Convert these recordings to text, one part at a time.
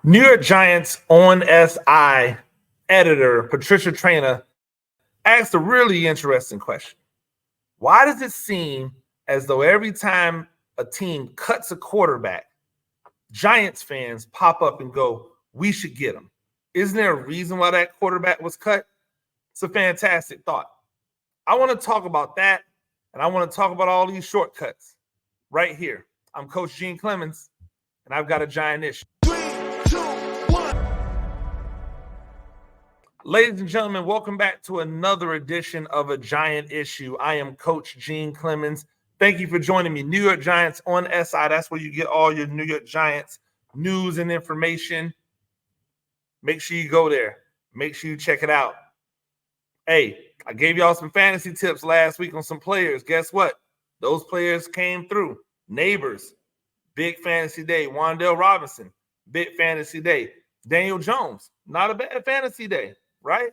New York Giants on SI editor Patricia Traina asked a really interesting question. Why does it seem as though every time a team cuts a quarterback, Giants fans pop up and go, we should get him? Isn't there a reason why that quarterback was cut? It's a fantastic thought. I want to talk about that, and I want to talk about all these shortcuts right here. I'm Coach Gene Clemens, and I've got a Giant issue. 3, 2, 1. Ladies and gentlemen, welcome back to another edition of A Giant Issue. I am Coach Gene Clemens. Thank you for joining me. New York Giants on SI. That's where you get all your New York Giants news and information. Make sure you go there. Make sure you check it out. Hey, I gave y'all some fantasy tips last week on some players. Guess what? Those players came through. Neighbors, big fantasy day. Wan'Dale Robinson, big fantasy day. Daniel Jones, not a bad fantasy day, right?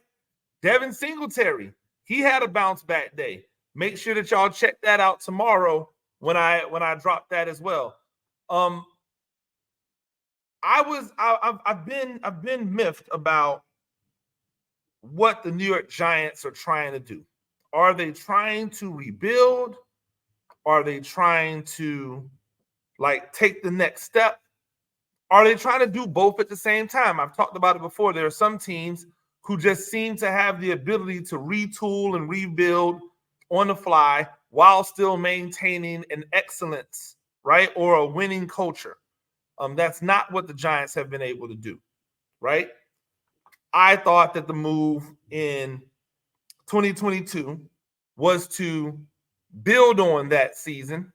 Devin Singletary, he had a bounce back day. Make sure that y'all check that out tomorrow when I drop that as well. I've been miffed about what the New York Giants are trying to do. Are they trying to rebuild? Are they trying to take the next step? Are they trying to do both at the same time? I've talked about it before. There are some teams who just seem to have the ability to retool and rebuild on the fly while still maintaining an excellence, right? Or a winning culture. That's not what the Giants have been able to do, right? I thought that the move in 2022 was to build on that season,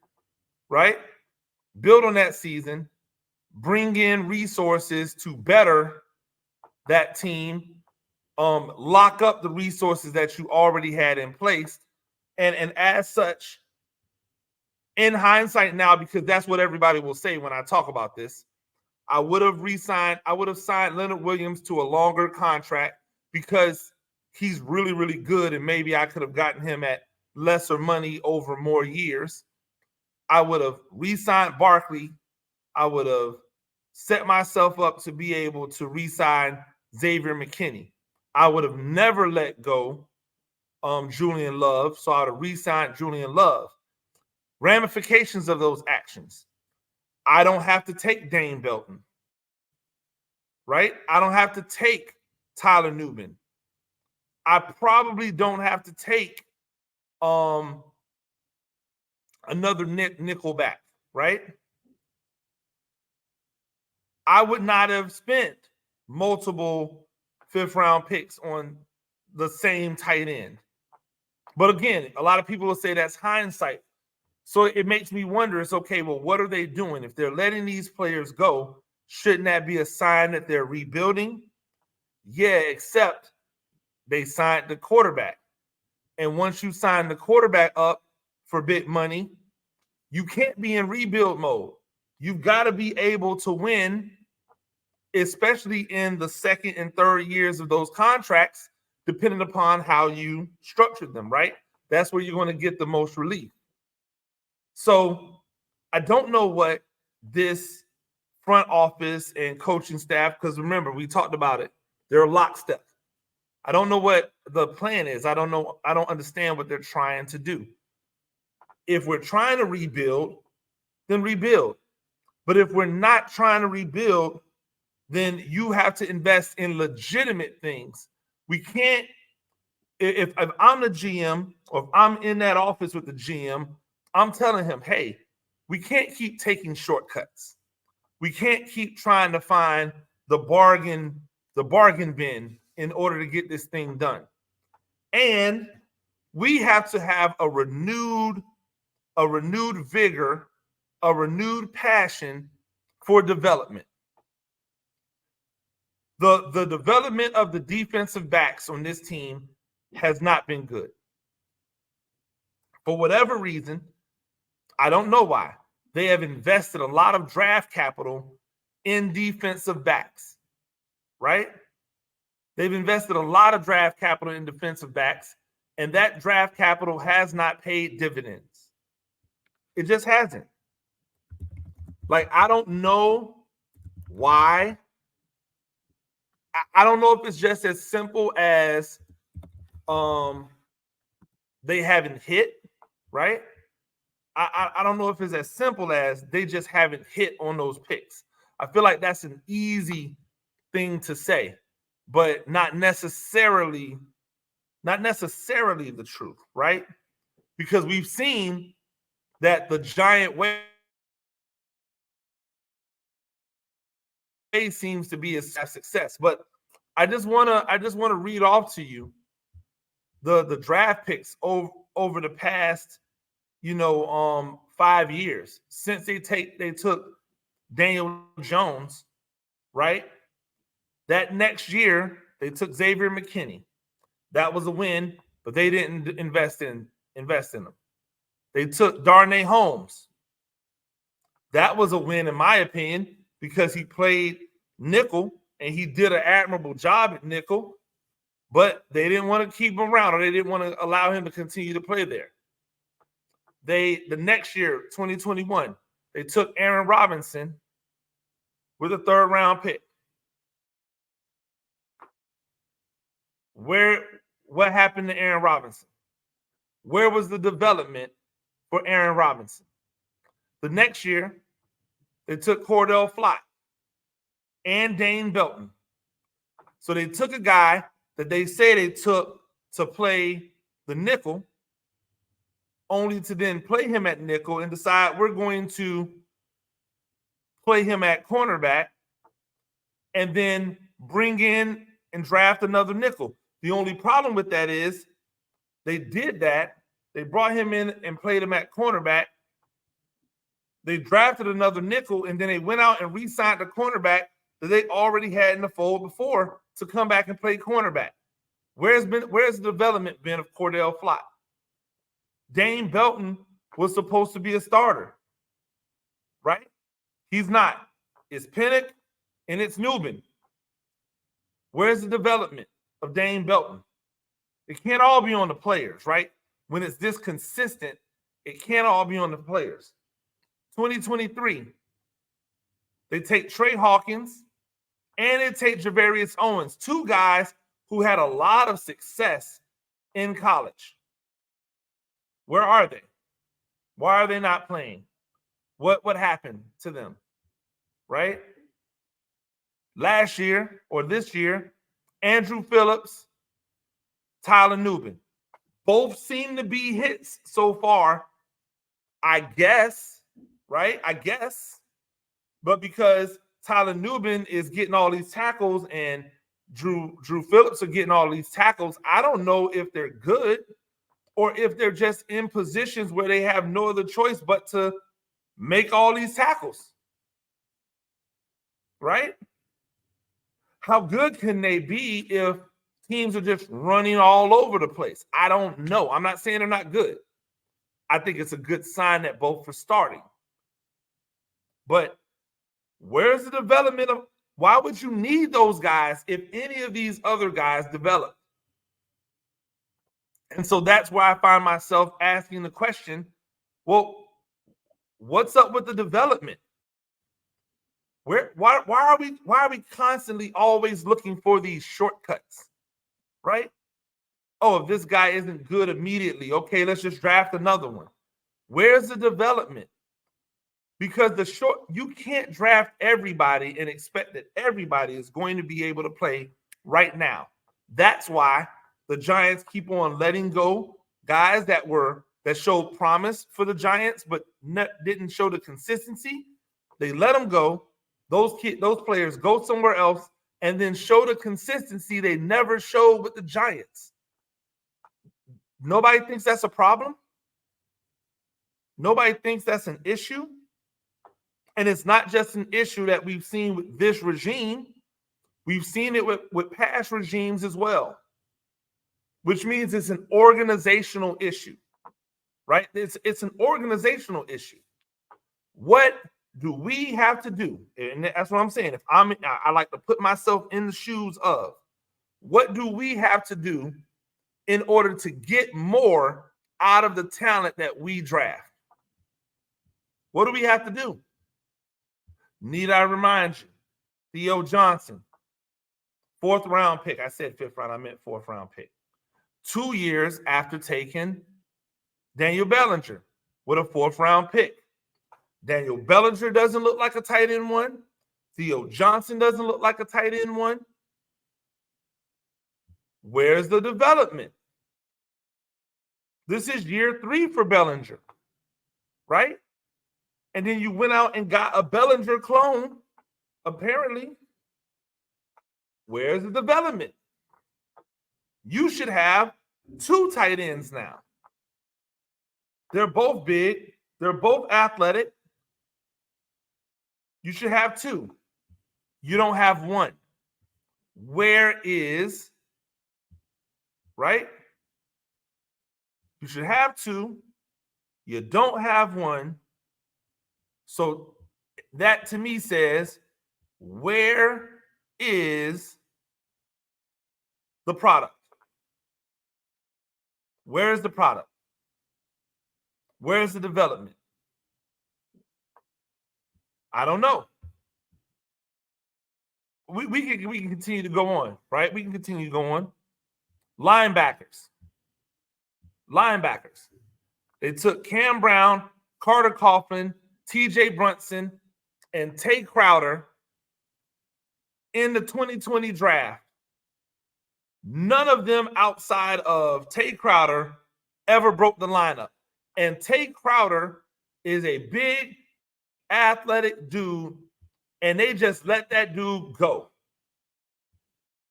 right? Build on that season, bring in resources to better that team, lock up the resources that you already had in place. And as such, in hindsight now, because that's what everybody will say when I talk about this, I would have signed Leonard Williams to a longer contract because he's really, really good. And maybe I could have gotten him at lesser money over more years. I would have re-signed Barkley. I would have set myself up to be able to re-sign Xavier McKinney. I would have never let go Julian Love, so I would have re-signed Julian Love. Ramifications of those actions. I don't have to take Dane Belton, right? I don't have to take Tyler Newman. I probably don't have to take another nickel back, right? I would not have spent multiple fifth-round picks on the same tight end. But again, a lot of people will say that's hindsight. So it makes me wonder, it's okay, well, what are they doing? If they're letting these players go, shouldn't that be a sign that they're rebuilding? Yeah, except they signed the quarterback. And once you sign the quarterback up for big money, you can't be in rebuild mode. You've got to be able to win, especially in the second and third years of those contracts, depending upon how you structured them, right? That's where you're going to get the most relief. So I don't know what this front office and coaching staff, because remember, we talked about it, they're lockstep. I don't know what the plan is. I don't know. I don't understand what they're trying to do. If we're trying to rebuild, then rebuild. But if we're not trying to rebuild, then you have to invest in legitimate things. We can't, if I'm the GM or if I'm in that office with the GM, I'm telling him, hey, we can't keep taking shortcuts. We can't keep trying to find the bargain bin in order to get this thing done. And we have to have a renewed vigor, a renewed passion for development. The development of the defensive backs on this team has not been good. For whatever reason, I don't know why, they have invested a lot of draft capital in defensive backs, right? They've invested a lot of draft capital in defensive backs, and that draft capital has not paid dividends. It just hasn't. I don't know why I don't know if it's just as simple as they haven't hit, right? I don't know if it's as simple as they just haven't hit on those picks. I feel like that's an easy thing to say, but not necessarily the truth, right? Because we've seen that the Giant way seems to be a success. But I just wanna read off to you the draft picks over the past 5 years since they took Daniel Jones, right? That next year they took Xavier McKinney. That was a win, but they didn't invest in them. They took Darnay Holmes. That was a win, in my opinion, because he played nickel and he did an admirable job at nickel, but they didn't want to keep him around, or they didn't want to allow him to continue to play there. The next year, 2021, they took Aaron Robinson with a 3rd round pick. What happened to Aaron Robinson? Where was the development for Aaron Robinson? The next year, they took Cordell Flott and Dane Belton. So they took a guy that they say they took to play the nickel, only to then play him at nickel and decide we're going to play him at cornerback and then bring in and draft another nickel. The only problem with that is they did that. They brought him in and played him at cornerback. They drafted another nickel, and then they went out and re-signed the cornerback that they already had in the fold before to come back and play cornerback. Where's the development been of Cordell Flott? Dane Belton was supposed to be a starter, right? He's not. It's Pinnock and it's Newman. Where's the development of Dane Belton? It can't all be on the players, right? When it's this consistent, it can't all be on the players. 2023, they take Trey Hawkins and they take Javarius Owens, 2 guys who had a lot of success in college. Where are they? Why are they not playing? What happened to them, right? Last year or this year, Andrew Phillips, Tyler Nubin. Both seem to be hits so far, I guess, right? I guess. But because Tyler Nubin is getting all these tackles and Drew Phillips are getting all these tackles, I don't know if they're good or if they're just in positions where they have no other choice but to make all these tackles, right? How good can they be if teams are just running all over the place? I don't know. I'm not saying they're not good. I think it's a good sign that both are starting. But where's the development of why would you need those guys if any of these other guys develop? And so that's why I find myself asking the question, well, what's up with the development? Why are we constantly always looking for these shortcuts, right? Oh, if this guy isn't good immediately, okay, let's just draft another one. Where's the development? Because you can't draft everybody and expect that everybody is going to be able to play right now. That's why the Giants keep on letting go guys that showed promise for the Giants, but didn't show the consistency. They let them go. Those players go somewhere else and then show the consistency they never showed with the Giants. Nobody thinks that's a problem. Nobody thinks that's an issue. And it's not just an issue that we've seen with this regime. We've seen it with past regimes as well, which means it's an organizational issue, right? It's an organizational issue. What do we have to do? And that's what I'm saying. If I like to put myself in the shoes of, what do we have to do in order to get more out of the talent that we draft? What do we have to do? Need I remind you, Theo Johnson, 4th round pick. I said 5th round. I meant 4th round pick. 2 years after taking Daniel Bellinger with a 4th round pick. Daniel Bellinger doesn't look like a tight end one. Theo Johnson doesn't look like a tight end one. Where's the development? This is year 3 for Bellinger, right? And then you went out and got a Bellinger clone, apparently. Where's the development? You should have 2 tight ends now. They're both big. They're both athletic. You should have 2. You don't have 1. Where is, right? You should have 2. You don't have 1. So that to me says, where is the product? Where is the product? Where is the development? I don't know. We can continue to go on, right? We can continue to go on. Linebackers. They took Cam Brown, Carter Coughlin, T.J. Brunson, and Tay Crowder in the 2020 draft. None of them outside of Tay Crowder ever broke the lineup. And Tay Crowder is a big, athletic dude, and they just let that dude go.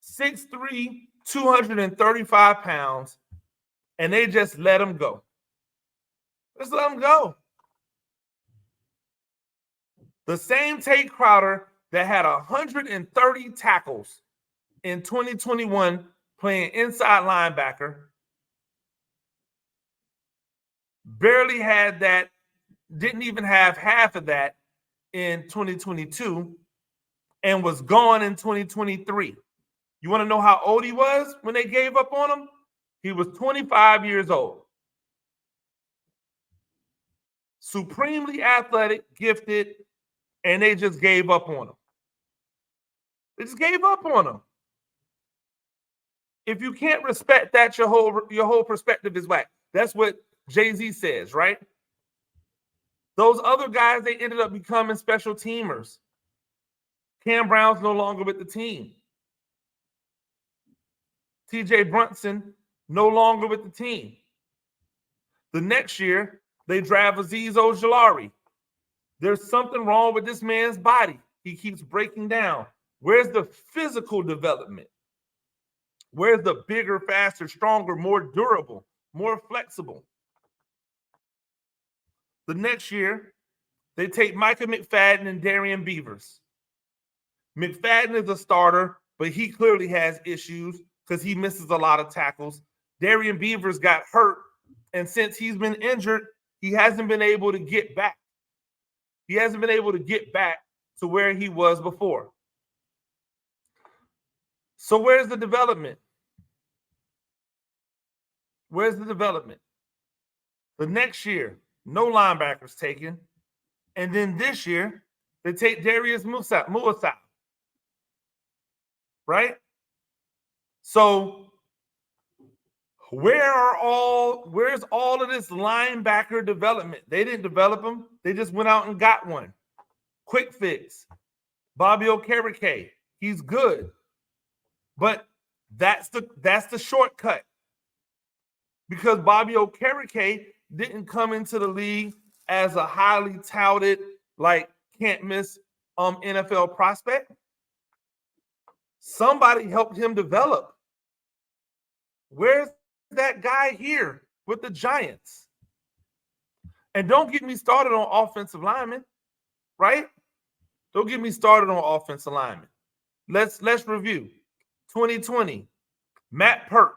6'3", 235 pounds, and they just let him go. Just let him go. The same Tay Crowder that had 130 tackles in 2021 playing inside linebacker, barely had that, didn't even have half of that in 2022, and was gone in 2023. You want to know how old he was when they gave up on him? He was 25 years old. Supremely athletic, gifted, and they just gave up on him. They just gave up on him. If you can't respect that, your whole perspective is whack. That's what Jay-Z says, right? Those other guys, they ended up becoming special teamers. Cam Brown's no longer with the team. T.J. Brunson no longer with the team. The next year, they draft Azeez Ojulari. There's something wrong with this man's body. He keeps breaking down. Where's the physical development? Where's the bigger, faster, stronger, more durable, more flexible? The next year, they take Micah McFadden and Darian Beavers. McFadden is a starter, but he clearly has issues because he misses a lot of tackles. Darian Beavers got hurt, and since he's been injured, he hasn't been able to get back. He hasn't been able to get back to where he was before. So where's the development? Where's the development? The next year, no linebackers taken. And then this year, they take Darius Muasau. Right? So where's all of this linebacker development? They didn't develop them. They just went out and got one. Quick fix. Bobby Okereke. He's good. But that's the shortcut. Because Bobby Okereke didn't come into the league as a highly touted, like, can't miss NFL prospect. Somebody helped him develop. Where's that guy here with the Giants? And don't get me started on offensive linemen, right? Don't get me started on offensive linemen. Let's review. 2020, Matt Pert,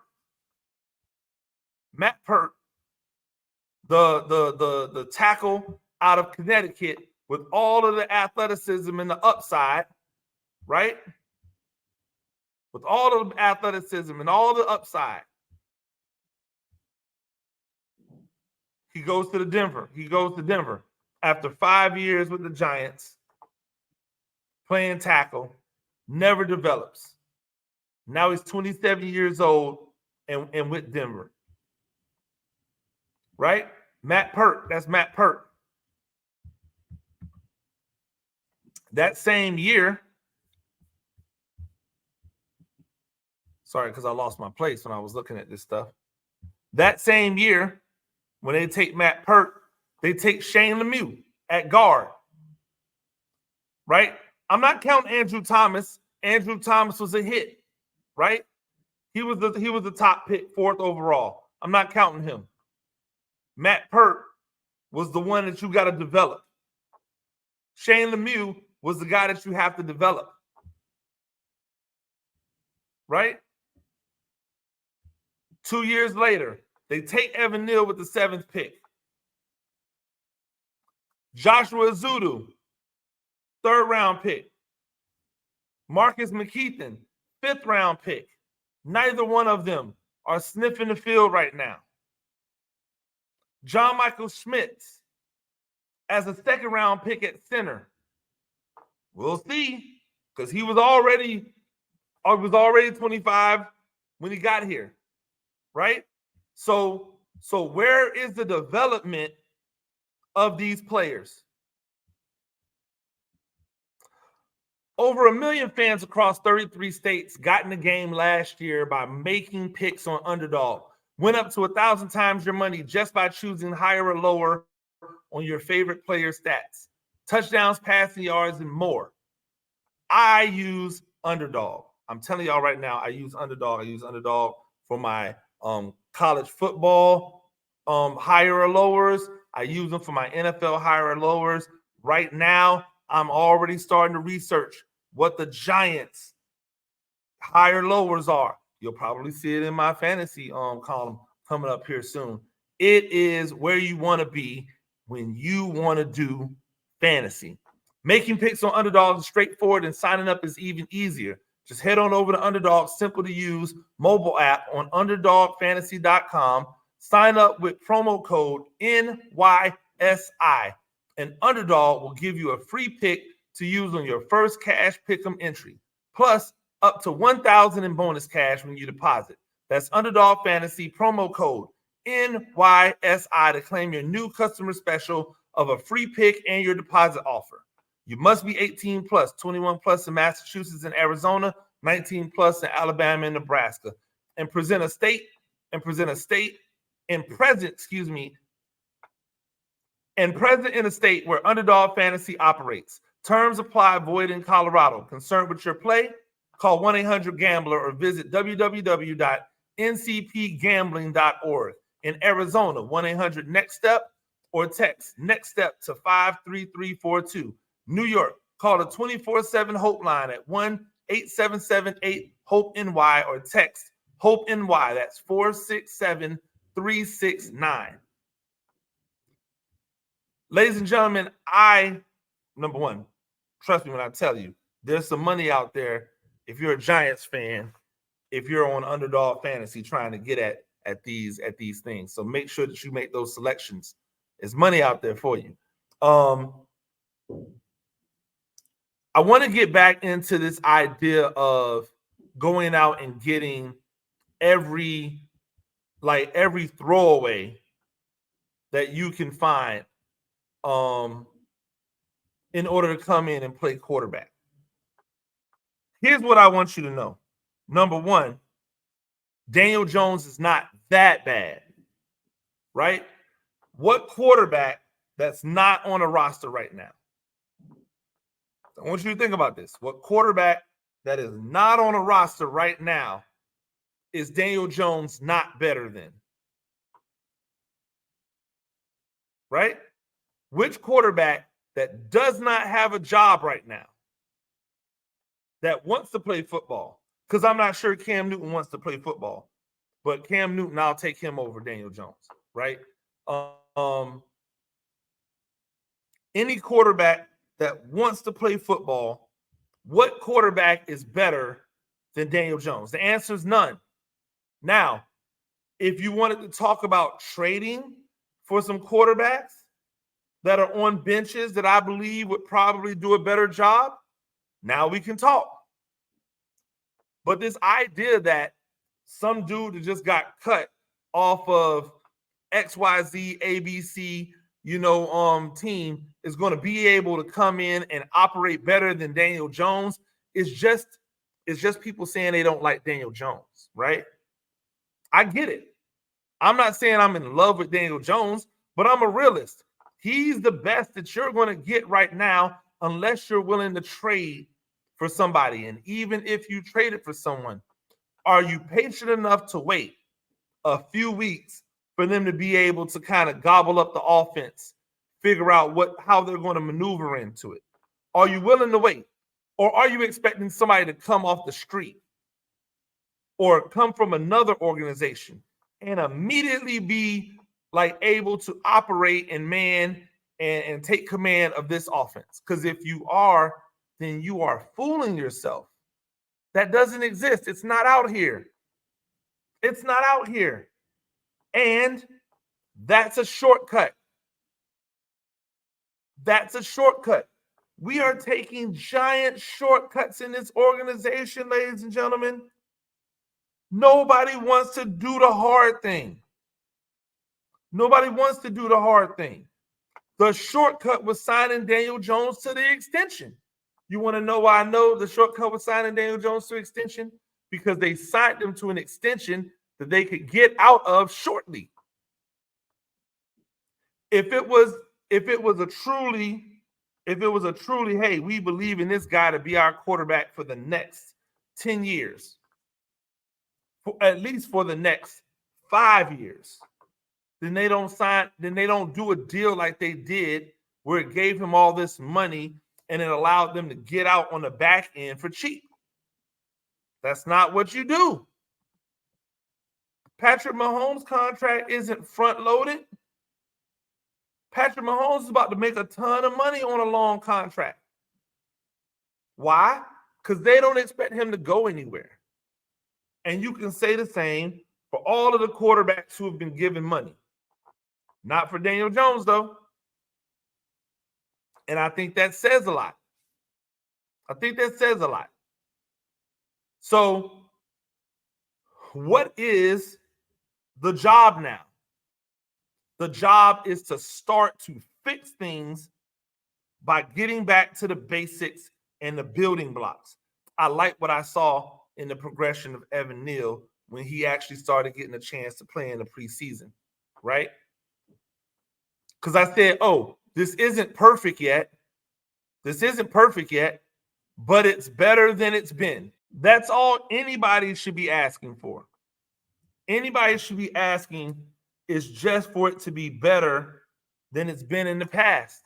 the tackle out of Connecticut with all of the athleticism and the upside, right? With all of the athleticism and all the upside. He goes to Denver. He goes to Denver after 5 years with the Giants, playing tackle, never develops. Now he's 27 years old and with Denver. Right? Matt Pert. That's Matt Pert. That same year, sorry, because I lost my place when I was looking at this stuff. That same year, when they take Matt Pert, they take Shane Lemieux at guard. Right? I'm not counting Andrew Thomas. Andrew Thomas was a hit, right? He was the top pick, 4th overall. I'm not counting him. Matt Pert was the one that you got to develop. Shane Lemieux was the guy that you have to develop. Right? 2 years later, they take Evan Neal with the 7th pick. Joshua Ezeudu, 3rd round pick. Marcus McKeithen, 5th round pick. Neither one of them are sniffing the field right now. John Michael Schmitz as a 2nd round pick at center. We'll see, because he was already 25 when he got here, right? So where is the development of these players? Over 1 million fans across 33 states got in the game last year by making picks on Underdog. Went up to 1,000 times your money just by choosing higher or lower on your favorite player stats, touchdowns, passing yards, and more. I use Underdog. I'm telling y'all right now, I use Underdog. I use Underdog for my college football higher or lowers. I use them for my NFL higher or lowers. Right now, I'm already starting to research what the Giants higher lowers are. You'll probably see it in my fantasy column coming up here soon. It is where you want to be when you want to do fantasy. Making picks on Underdog is straightforward, and signing up is even easier. Just head on over to Underdog's simple-to-use mobile app on UnderdogFantasy.com. Sign up with promo code NYSI, and Underdog will give you a free pick to use on your first cash pick'em entry, plus up to $1,000 in bonus cash when you deposit. That's Underdog Fantasy promo code NYSI to claim your new customer special of a free pick and your deposit offer. You must be 18 plus, 21 plus in Massachusetts and Arizona, 19 plus in Alabama and Nebraska, and present in a state where Underdog Fantasy operates. Terms apply, void in Colorado. Concerned with your play? Call 1-800-GAMBLER or visit www.ncpgambling.org. In Arizona, 1-800-NEXT-STEP or text NEXT STEP to 53342. New York, call the 24/7 Hope line at 1-877-8-HOPE-NY or text HOPE-NY. That's 467-369. Ladies and gentlemen, number one, trust me when I tell you, there's some money out there if you're a Giants fan, if you're on Underdog Fantasy trying to get at these things. So make sure that you make those selections. There's money out there for you. I want to get back into this idea of going out and getting every throwaway that you can find in order to come in and play quarterback. Here's what I want you to know. Number one, Daniel Jones is not that bad, right? What quarterback that's not on a roster right now? I want you to think about this. What quarterback that is not on a roster right now is Daniel Jones not better than? Right? Which quarterback that does not have a job right now that wants to play football? Because I'm not sure Cam Newton wants to play football, but Cam Newton, I'll take him over Daniel Jones, right? Any quarterback that wants to play football, what quarterback is better than Daniel Jones? The answer is none. Now, if you wanted to talk about trading for some quarterbacks that are on benches that I believe would probably do a better job, now we can talk. But this idea that some dude that just got cut off of XYZ ABC, team is going to be able to come in and operate better than Daniel Jones is just people saying they don't like Daniel Jones, right? I get it. I'm not saying I'm in love with Daniel Jones, but I'm a realist. He's the best that you're going to get right now unless you're willing to trade for somebody. And even if you traded for someone, are you patient enough to wait a few weeks for them to be able to kind of gobble up the offense, figure out how they're going to maneuver into it? Are you willing to wait? Or are you expecting somebody to come off the street or come from another organization and immediately be like able to operate and man and take command of this offense? Because if you are, then you are fooling yourself. That doesn't exist. It's not out here. It's not out here. And that's a shortcut. That's a shortcut. We are taking giant shortcuts in this organization, ladies and gentlemen. Nobody wants to do the hard thing. Nobody wants to do the hard thing. The shortcut was signing Daniel Jones to the extension. You want to know why I know the shortcut was signing Daniel Jones to extension? Because they signed him to an extension that they could get out of shortly. If it was a truly, hey, we believe in this guy to be our quarterback for the next 10 years, at least for the next 5 years, then they don't do a deal like they did where it gave him all this money and it allowed them to get out on the back end for cheap. That's not what you do. Patrick Mahomes' contract isn't front loaded. Patrick Mahomes is about to make a ton of money on a long contract. Why? Because they don't expect him to go anywhere. And you can say the same for all of the quarterbacks who have been given money. Not for Daniel Jones, though. And I think that says a lot. So, what is the job now? The job is to start to fix things by getting back to the basics and the building blocks. I like what I saw in the progression of Evan Neal when he actually started getting a chance to play in the preseason, right? Because I said, this isn't perfect yet. But it's better than it's been. That's all anybody should be asking for. Anybody should be asking is just for it to be better than it's been in the past,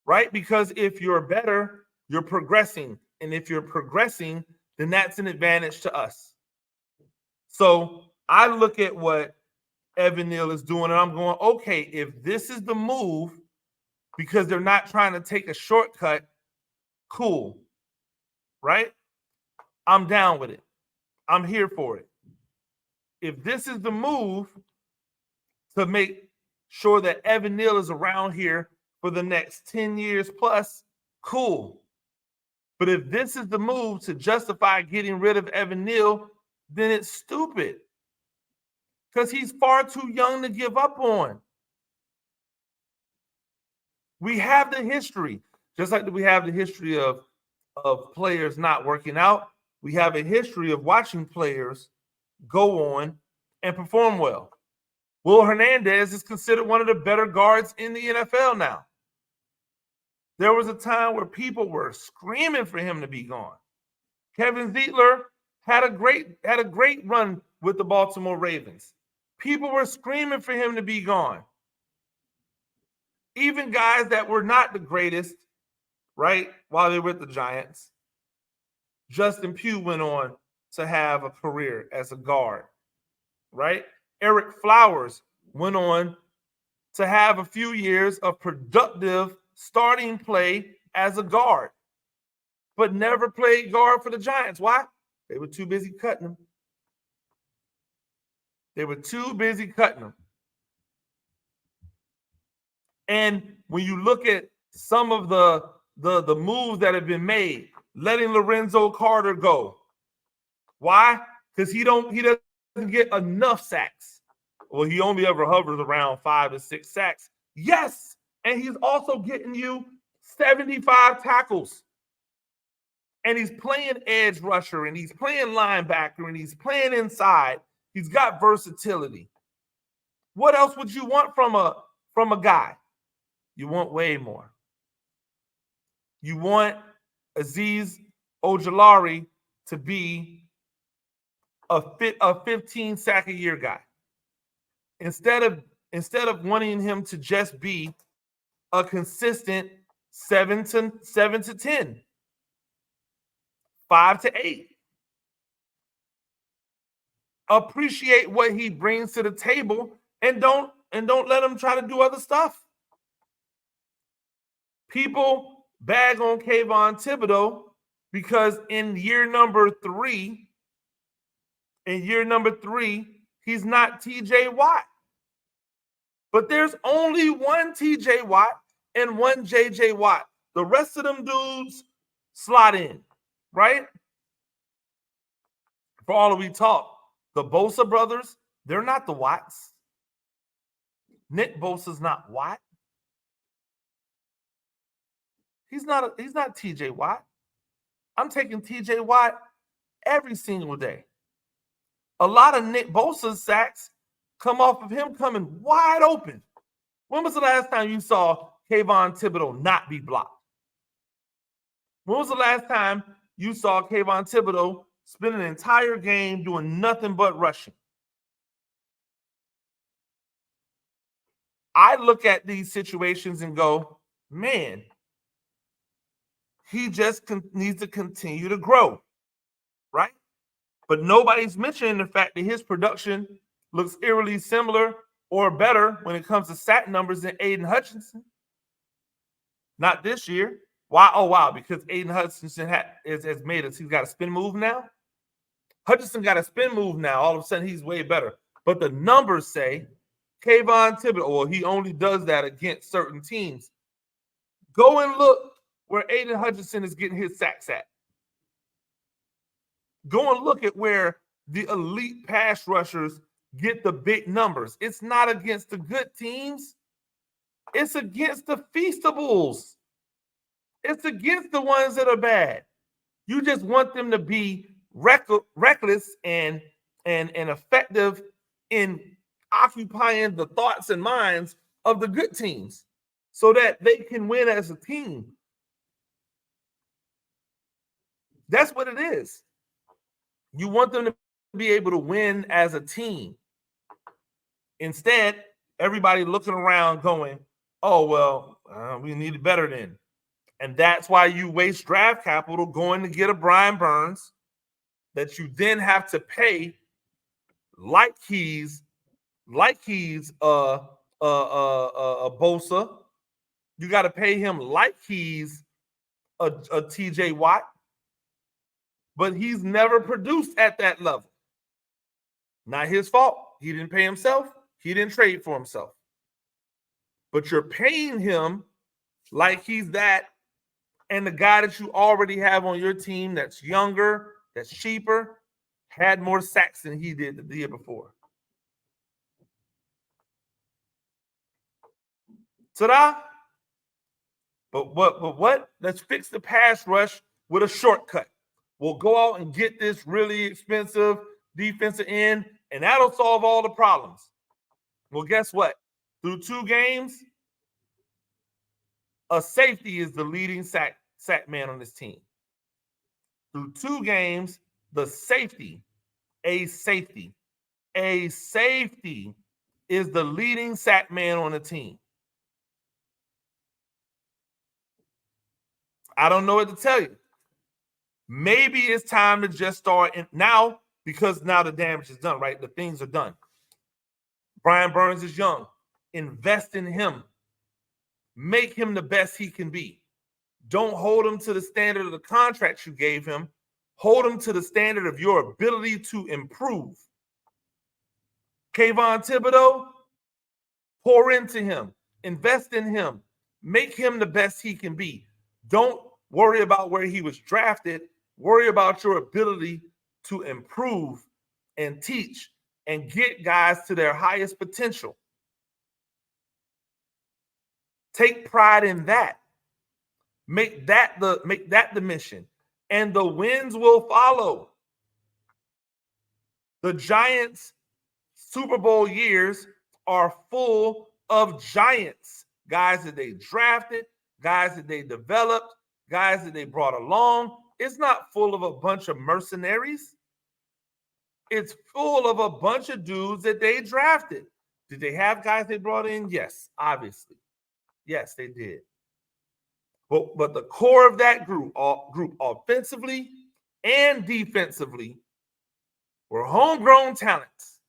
right? Because if you're better, you're progressing. And if you're progressing, then that's an advantage to us. So I look at what Evan Neal is doing, and I'm going, okay, if this is the move, because they're not trying to take a shortcut, cool, right? I'm down with it. I'm here for it. If this is the move to make sure that Evan Neal is around here for the next 10 years plus, cool. But if this is the move to justify getting rid of Evan Neal, then it's stupid. Because he's far too young to give up on. We have the history, just like we have the history of players not working out. We have a history of watching players go on and perform well. Will Hernandez is considered one of the better guards in the NFL now. There was a time where people were screaming for him to be gone. Kevin Zeitler had a great run with the Baltimore Ravens. People were screaming for him to be gone. Even guys that were not the greatest, right, while they were with the Giants. Justin Pugh went on to have a career as a guard, right? Eric Flowers went on to have a few years of productive starting play as a guard, but never played guard for the Giants. Why? They were too busy cutting him. And when you look at some of the moves that have been made, letting Lorenzo Carter go, Why? Because he doesn't get enough sacks. Well, he only ever hovers around 5 to 6 sacks. Yes, and he's also getting you 75 tackles. And he's playing edge rusher, and he's playing linebacker, and he's playing inside. He's got versatility. What else would you want from a guy? You want way more. You want Azeez Ojulari to be a 15 sack a year guy. Instead of wanting him to just be a consistent 7 to 10, 5 to 8. Appreciate what he brings to the table and don't let him try to do other stuff. People bag on Kayvon Thibodeaux because in year number three, he's not TJ Watt. But there's only one TJ Watt and one JJ Watt. The rest of them dudes slot in, right? For all we talk, the Bosa brothers, they're not the Watts. Nick Bosa's not Watt. He's not TJ Watt. I'm taking TJ Watt every single day. A lot of Nick Bosa's sacks come off of him coming wide open. When was the last time you saw Kayvon Thibodeaux not be blocked? When was the last time you saw Kayvon Thibodeaux spend an entire game doing nothing but rushing? I look at these situations and go, man, he just needs to continue to grow, right? But nobody's mentioning the fact that his production looks eerily similar or better when it comes to sack numbers than Aiden Hutchinson. Not this year. Why? Oh, wow, because Aiden Hutchinson has made us. He's got a spin move now. Hutchinson got a spin move now. All of a sudden, he's way better. But the numbers say Kayvon Thibodeaux, well, he only does that against certain teams. Go and look where Aiden Hutchinson is getting his sacks at. Go and look at where the elite pass rushers get the big numbers. It's not against the good teams. It's against the Feastables. It's against the ones that are bad. You just want them to be reckless and effective in occupying the thoughts and minds of the good teams so that they can win as a team. That's what it is. You want them to be able to win as a team. Instead, everybody looking around going, oh, well, we need it better then. And that's why you waste draft capital going to get a Brian Burns that you then have to pay like he's a Bosa. You got to pay him like he's a TJ Watt. But he's never produced at that level. Not his fault. He didn't pay himself. He didn't trade for himself. But you're paying him like he's that, and the guy that you already have on your team that's younger, that's cheaper, had more sacks than he did the year before. Ta-da! But what? Let's fix the pass rush with a shortcut. We'll go out and get this really expensive defensive end, and that'll solve all the problems. Well, guess what? Through 2 games, a safety is the leading sack man on this team. Through 2 games, the safety, a safety is the leading sack man on the team. I don't know what to tell you. Maybe it's time to just start now, because now the damage is done, right? The things are done. Brian Burns is young. Invest in him. Make him the best he can be. Don't hold him to the standard of the contract you gave him. Hold him to the standard of your ability to improve. Kayvon Thibodeaux, pour into him. Invest in him. Make him the best he can be. Don't worry about where he was drafted. Worry about your ability to improve and teach and get guys to their highest potential. Take pride in that. Make that the mission, and the wins will follow. The Giants' Super Bowl years are full of giants, guys that they drafted, guys that they developed, guys that they brought along. It's not full of a bunch of mercenaries. It's full of a bunch of dudes that they drafted. Did they have guys they brought in? Yes, obviously. Yes, they did. But the core of that group offensively and defensively were homegrown talents.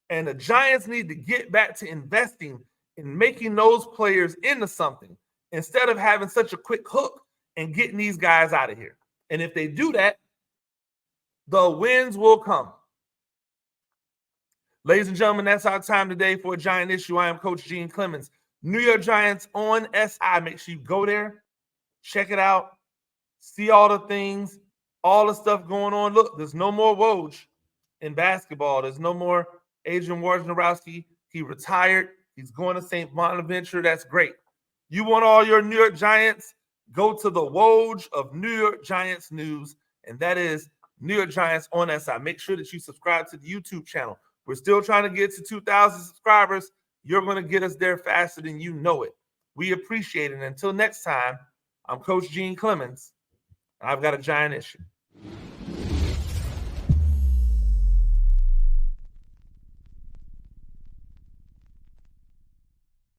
And the Giants need to get back to investing in making those players into something instead of having such a quick hook and getting these guys out of here. And if they do that, the wins will come. Ladies and gentlemen, that's our time today for a Giant Issue. I am Coach Gene Clemens. New York Giants on SI. Make sure you go there, check it out, see all the things, all the stuff going on. Look, there's no more Woj in basketball. There's no more Adrian Wojnarowski. He retired. He's going to St. Bonaventure. That's great. You want all your New York Giants? Go to the Woj of New York Giants news, and that is New York Giants on SI. Make sure that you subscribe to the YouTube channel. We're still trying to get to 2,000 subscribers. You're going to get us there faster than you know it. We appreciate it. And until next time, I'm Coach Gene Clemens, and I've got a Giant Issue.